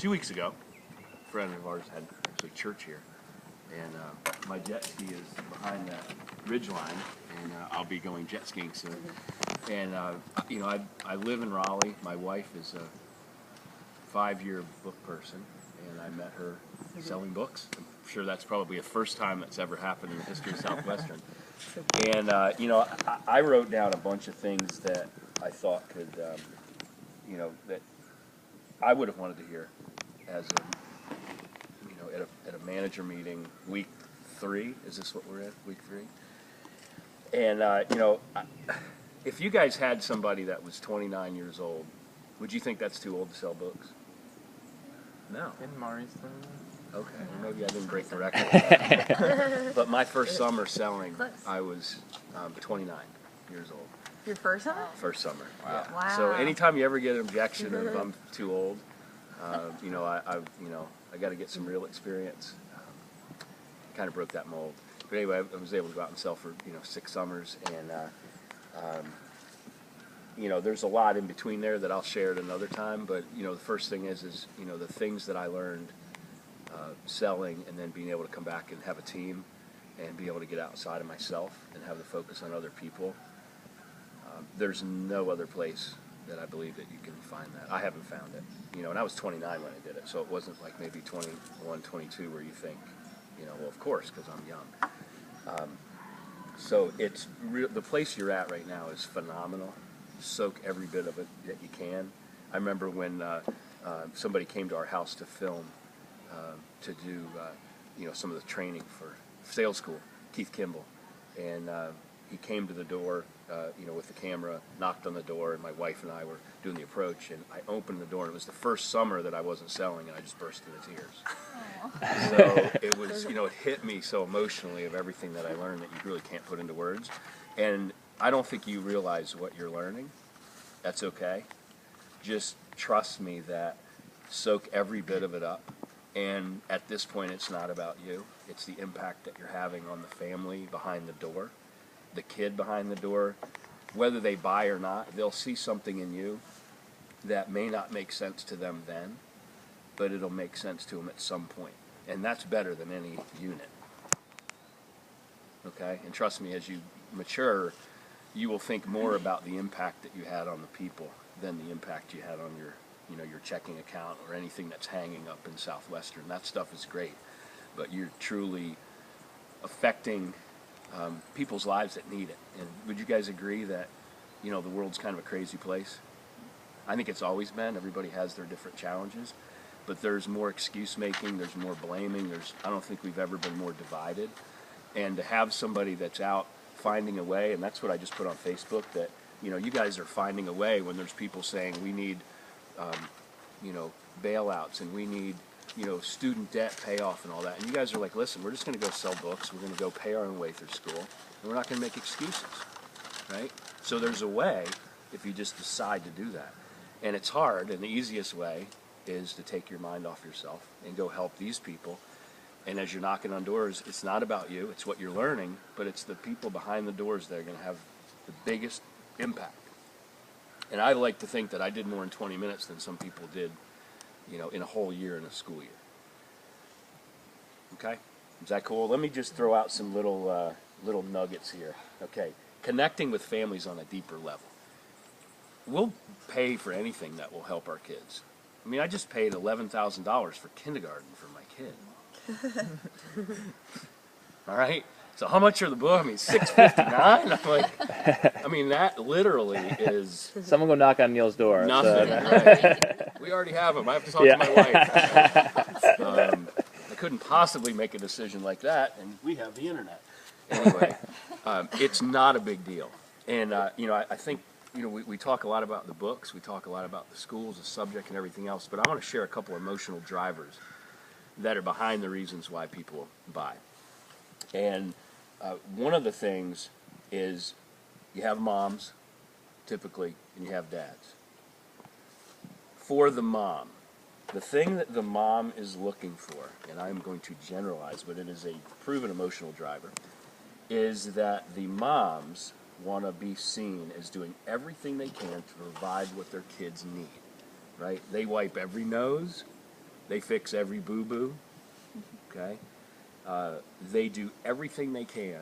few weeks ago, a friend of ours had actually church here, and my jet ski is behind that ridge line, and I'll be going jet skiing soon. And you know, I live in Raleigh. My wife is a 5-year book person, and I met her selling books. I'm sure that's probably the first time that's ever happened in the history of Southwestern. And you know, I wrote down a bunch of things that I thought could, you know, that I would have wanted to hear as a, you know, at a manager meeting, week 3. Is this what we're at, week 3? And you know, if you guys had somebody that was 29 years old, would you think that's too old to sell books? No. In Mari's Okay, maybe I didn't break the record. But my first summer selling, I was 29 years old. Your first summer? First summer. Wow. Yeah. Wow. So anytime you ever get an objection of I'm too old, you know, I got to get some real experience. Kind of broke that mold. But anyway, I was able to go out and sell for 6 summers, and you know, there's a lot in between there that I'll share at another time. But you know, the first thing is you know, the things that I learned selling, and then being able to come back and have a team, and be able to get outside of myself and have the focus on other people. There's no other place that I believe that you can find that. I haven't found it. You know, and I was 29 when I did it, so it wasn't like maybe 21, 22 where you think, you know, well, of course, because I'm young. So it's the place you're at right now is phenomenal. Soak every bit of it that you can. I remember when somebody came to our house to film, to do you know, some of the training for sales school, Keith Kimball, and he came to the door, you know, with the camera, knocked on the door, and my wife and I were doing the approach, and I opened the door, and it was the first summer that I wasn't selling, and I just burst into tears. So it was, you know, it hit me so emotionally of everything that I learned that you really can't put into words. And I don't think you realize what you're learning. That's okay. Just trust me that soak every bit of it up. And at this point, it's not about you. It's the impact that you're having on the family behind the door, the kid behind the door. Whether they buy or not, they'll see something in you that may not make sense to them then, but it'll make sense to them at some point. And that's better than any unit. Okay? And trust me, as you mature, you will think more about the impact that you had on the people than the impact you had on your, you know, your checking account or anything that's hanging up in Southwestern. That stuff is great, but you're truly affecting people's lives that need it. And would you guys agree that, you know, the world's kind of a crazy place? I think it's always been. Everybody has their different challenges, but there's more excuse making, there's more blaming, I don't think we've ever been more divided. And to have somebody that's out finding a way, and that's what I just put on Facebook, that, you know, you guys are finding a way when there's people saying we need you know, bailouts, and we need, you know, student debt payoff and all that. And you guys are like, listen, we're just going to go sell books. We're going to go pay our own way through school, and we're not going to make excuses, right? So there's a way if you just decide to do that. And it's hard, and the easiest way is to take your mind off yourself and go help these people. And as you're knocking on doors, it's not about you. It's what you're learning, but it's the people behind the doors that are going to have the biggest impact. And I like to think that I did more in 20 minutes than some people did, you know, in a whole year in a school year. Okay? Is that cool? Let me just throw out some little nuggets here. Okay. Connecting with families on a deeper level. We'll pay for anything that will help our kids. I mean, I just paid $11,000 for kindergarten for my kid. All right? So how much are the books? I mean, $6.59? I'm like, I mean, that literally is someone go knock on Neal's door. nothing. So. Right? We already have them. I have to talk to my wife. I couldn't possibly make a decision like that, and we have the internet. Anyway, it's not a big deal. And, you know, I think, you know, we talk a lot about the books. We talk a lot about the schools, the subject, and everything else. But I want to share a couple emotional drivers that are behind the reasons why people buy. And one of the things is you have moms, typically, and you have dads. For the mom, the thing that the mom is looking for, and I'm going to generalize, but it is a proven emotional driver, is that the moms want to be seen as doing everything they can to provide what their kids need, right? They wipe every nose, They fix every boo-boo, okay? They do everything they can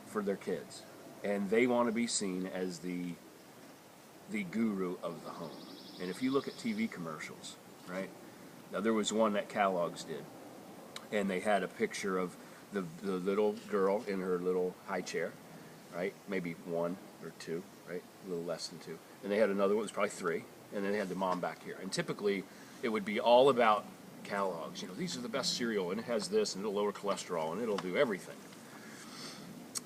for their kids. And they want to be seen as the guru of the home. And if you look at TV commercials, right? Now there was one that Kellogg's did, and they had a picture of the little girl in her little high chair, right? Maybe 1 or 2, right? A little less than 2. And they had another one, it was probably 3, and then they had the mom back here. And typically it would be all about Kellogg's. You know, these are the best cereal, and it has this, and it'll lower cholesterol, and it'll do everything.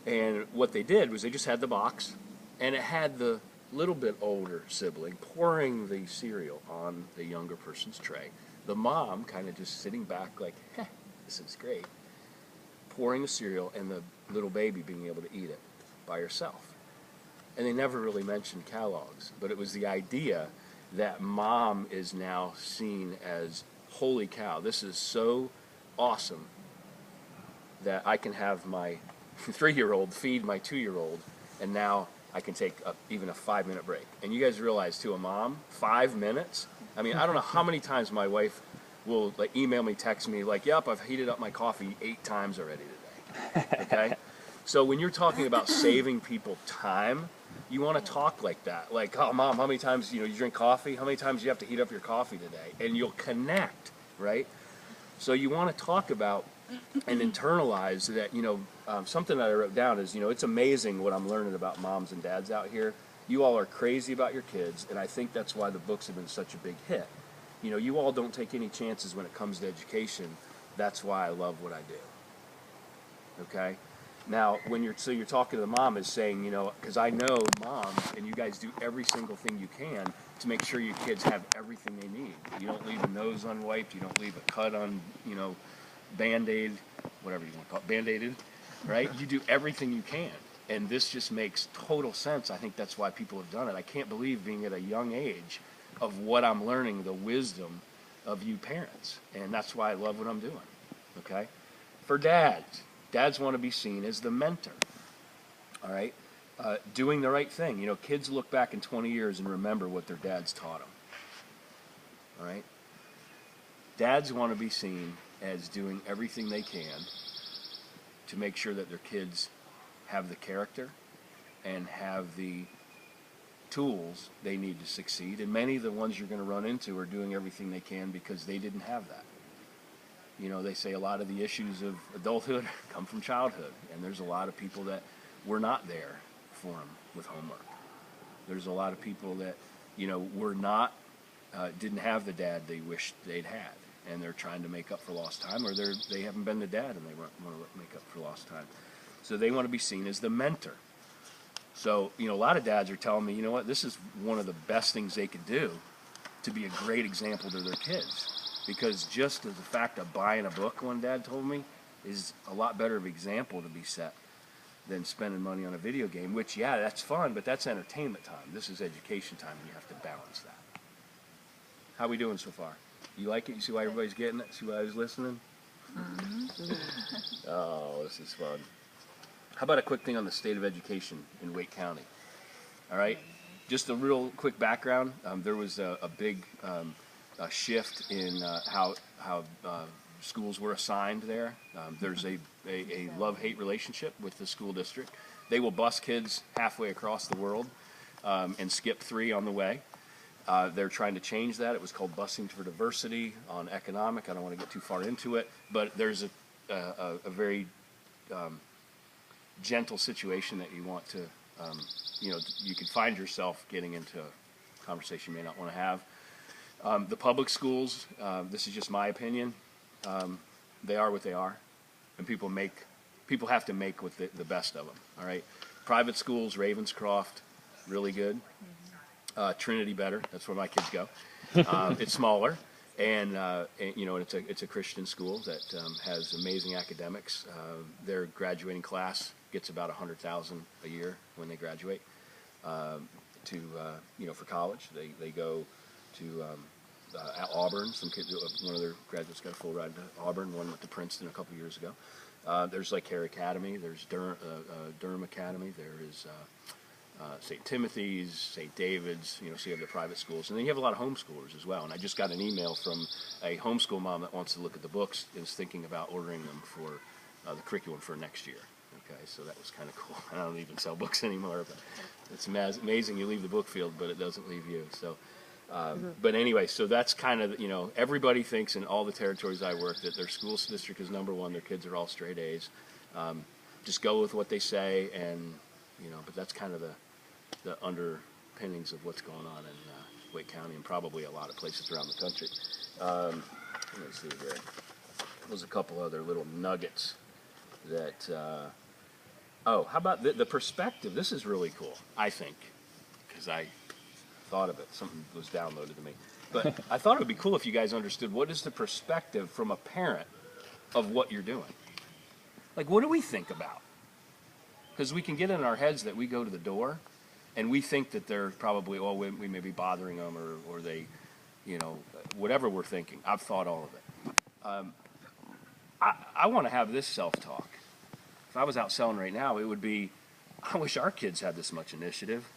And what they did was they just had the box, and it had the little bit older sibling pouring the cereal on the younger person's tray. The mom kind of just sitting back like, this is great, pouring the cereal, and the little baby being able to eat it by herself. And they never really mentioned Kellogg's, but it was the idea that mom is now seen as, holy cow, this is so awesome that I can have my 3-year-old feed my 2-year-old, and now I can take even a 5-minute break. And you guys realize, to a mom, 5 minutes? I mean, I don't know how many times my wife will like email me, text me, like, yep, I've heated up my coffee 8 times already today, okay? So when you're talking about saving people time, you want to talk like that. Like, oh, Mom, how many times, you drink coffee? How many times do you have to heat up your coffee today? And you'll connect, right? So you want to talk about and internalize that, something that I wrote down is, it's amazing what I'm learning about moms and dads out here. You all are crazy about your kids, and I think that's why the books have been such a big hit. You all don't take any chances when it comes to education. That's why I love what I do. Okay? Now, you're talking to the mom is saying, because I know moms, and you guys do every single thing you can to make sure your kids have everything they need. You don't leave a nose unwiped. You don't leave a cut on, Band-Aid, whatever you want to call it, Band-Aided, right? You do everything you can. And this just makes total sense. I think that's why people have done it. I can't believe, being at a young age, of what I'm learning, the wisdom of you parents. And that's why I love what I'm doing, okay? For dads want to be seen as the mentor, all right? Doing the right thing. Kids look back in 20 years and remember what their dads taught them, all right? Dads want to be seen as doing everything they can to make sure that their kids have the character and have the tools they need to succeed. And many of the ones you're going to run into are doing everything they can because they didn't have that. They say a lot of the issues of adulthood come from childhood, and there's a lot of people that were not there for them with homework. There's a lot of people that, were not, didn't have the dad they wished they'd had, and they're trying to make up for lost time, or they haven't been the dad and they want to make up for lost time. So they want to be seen as the mentor. So, a lot of dads are telling me, this is one of the best things they could do to be a great example to their kids. Because just the fact of buying a book, one dad told me, is a lot better of an example to be set than spending money on a video game, which, yeah, that's fun, but that's entertainment time. This is education time, and you have to balance that. How are we doing so far? You like it? You see why everybody's getting it? See why I was listening? Oh, this is fun. How about a quick thing on the state of education in Wake County? All right? Just a real quick background. There was a big shift in how schools were assigned there. There's a love-hate relationship with the school district. They will bus kids halfway across the world and skip 3 on the way. They're trying to change that. It was called Busing for Diversity on economic. I don't want to get too far into it, but there's a very gentle situation that you want to, you could find yourself getting into a conversation you may not want to have. The public schools, this is just my opinion, they are what they are, and people have to make with the best of them, all right? Private schools, Ravenscroft, really good. Trinity, better. That's where my kids go. It's smaller, and it's a Christian school that has amazing academics. Their graduating class gets about $100,000 a year when they graduate for college. They go to Auburn. One of their graduates got a full ride to Auburn. One went to Princeton a couple years ago. There's like Hare Academy. There's Durham Academy. There is St. Timothy's, St. David's, you know, so you have the private schools. And then you have a lot of homeschoolers as well. And I just got an email from a homeschool mom that wants to look at the books and is thinking about ordering them for the curriculum for next year. Okay, so that was kind of cool. I don't even sell books anymore, but it's amazing you leave the book field, but it doesn't leave you. So, but anyway, so that's kind of, you know, everybody thinks in all the territories I work that their school district is number one, their kids are all straight A's. Just go with what they say, and, you know, but that's kind of the underpinnings of what's going on in Wake County and probably a lot of places around the country. Let me see here. There's a couple other little nuggets that, how about the perspective? This is really cool, I think, because I thought of it. Something was downloaded to me. But I thought it would be cool if you guys understood what is the perspective from a parent of what you're doing. Like, what do we think about? Because we can get in our heads that we go to the door and we think that they're probably, oh, we may be bothering them, or they, you know, whatever we're thinking. I've thought all of it. I want to have this self-talk. If I was out selling right now, it would be, I wish our kids had this much initiative.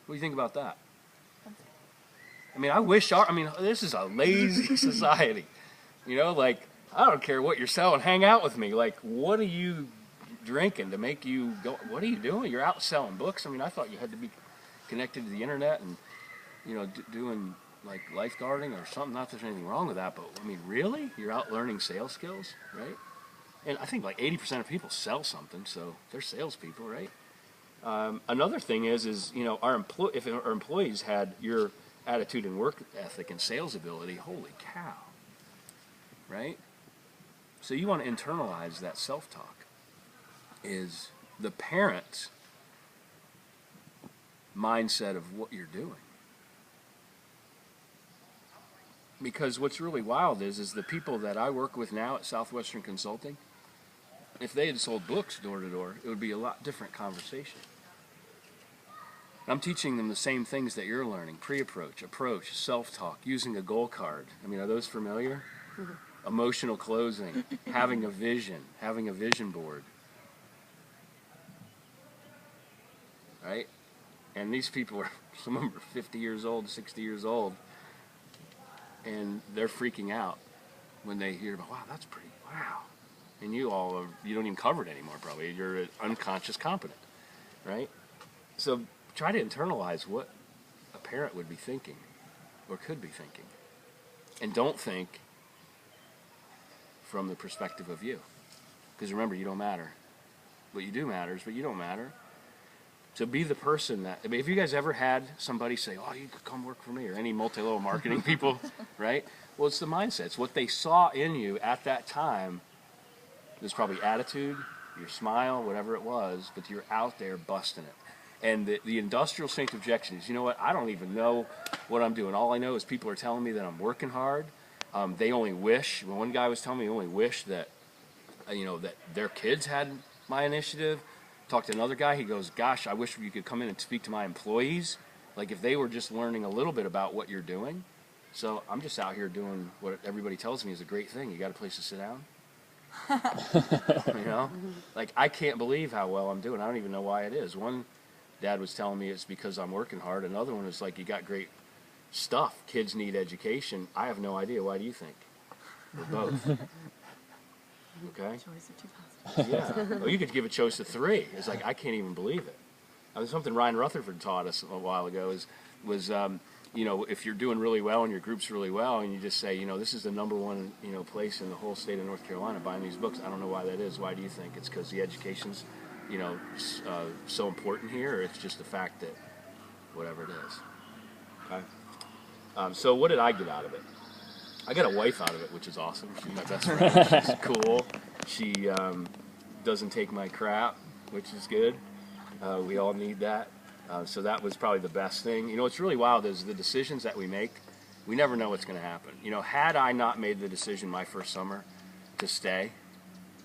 What do you think about that? I mean, this is a lazy society. You know, like, I don't care what you're selling, hang out with me. Like, what are you drinking to make you go, what are you doing? You're out selling books. I mean, I thought you had to be connected to the internet and, you know, doing like lifeguarding or something. Not that there's anything wrong with that, but I mean, really? You're out learning sales skills, right? And I think like 80% of people sell something, so they're salespeople, right? Another thing is you know, if our employees had your attitude and work ethic and sales ability, holy cow, right? So you want to internalize that self-talk. Is the parent's mindset of what you're doing. Because what's really wild is the people that I work with now at Southwestern Consulting, if they had sold books door to door, it would be a lot different conversation. I'm teaching them the same things that you're learning: pre-approach, approach, self-talk, using a goal card. I mean, are those familiar? Emotional closing, having a vision board. Right? And these people are, some of them are 50 years old, 60 years old, and they're freaking out when they hear about, wow, that's pretty, wow. And you don't even cover it anymore, probably. You're unconscious competent, right? So try to internalize what a parent would be thinking or could be thinking. And don't think from the perspective of you. Because remember, you don't matter. What you do matters, but you don't matter. So be the person that, I mean, have you guys ever had somebody say, oh, you could come work for me, or any multi-level marketing people, right? Well, it's the mindset. It's what they saw in you at that time. There's probably attitude, your smile, whatever it was, but you're out there busting it. And the industrial strength objection is, you know what, I don't even know what I'm doing. All I know is people are telling me that I'm working hard. They only wish, one guy was telling me, only wish that, you know, that their kids had my initiative. Talked to another guy, he goes, gosh, I wish you could come in and speak to my employees, like if they were just learning a little bit about what you're doing. So I'm just out here doing what everybody tells me is a great thing. You got a place to sit down? You know? Like, I can't believe how well I'm doing. I don't even know why it is. One dad was telling me it's because I'm working hard. Another one was like, you got great stuff. Kids need education. I have no idea. Why do you think? Or both. Okay? Choice of 2 positive. Yeah. Well, you could give a choice of 3. It's like, I can't even believe it. Something Ryan Rutherford taught us a while ago was you know, if you're doing really well and your group's really well, and you just say, you know, this is the number one, you know, place in the whole state of North Carolina buying these books. I don't know why that is. Why do you think? It's because the education's, you know, so important here, or it's just the fact that whatever it is. Okay. So what did I get out of it? I got a wife out of it, which is awesome. She's my best friend. She's cool. She doesn't take my crap, which is good. We all need that. So that was probably the best thing. You know, what's really wild is the decisions that we make, we never know what's going to happen. You know, had I not made the decision my first summer to stay,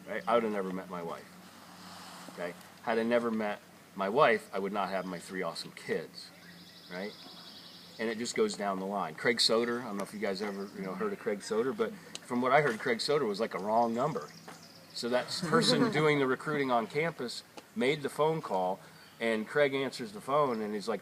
right, I would have never met my wife. Okay? Had I never met my wife, I would not have my 3 awesome kids, right? And it just goes down the line. Craig Soder, I don't know if you guys ever, you know, heard of Craig Soder, but from what I heard, Craig Soder was like a wrong number. So that person doing the recruiting on campus made the phone call, and Craig answers the phone, and he's like,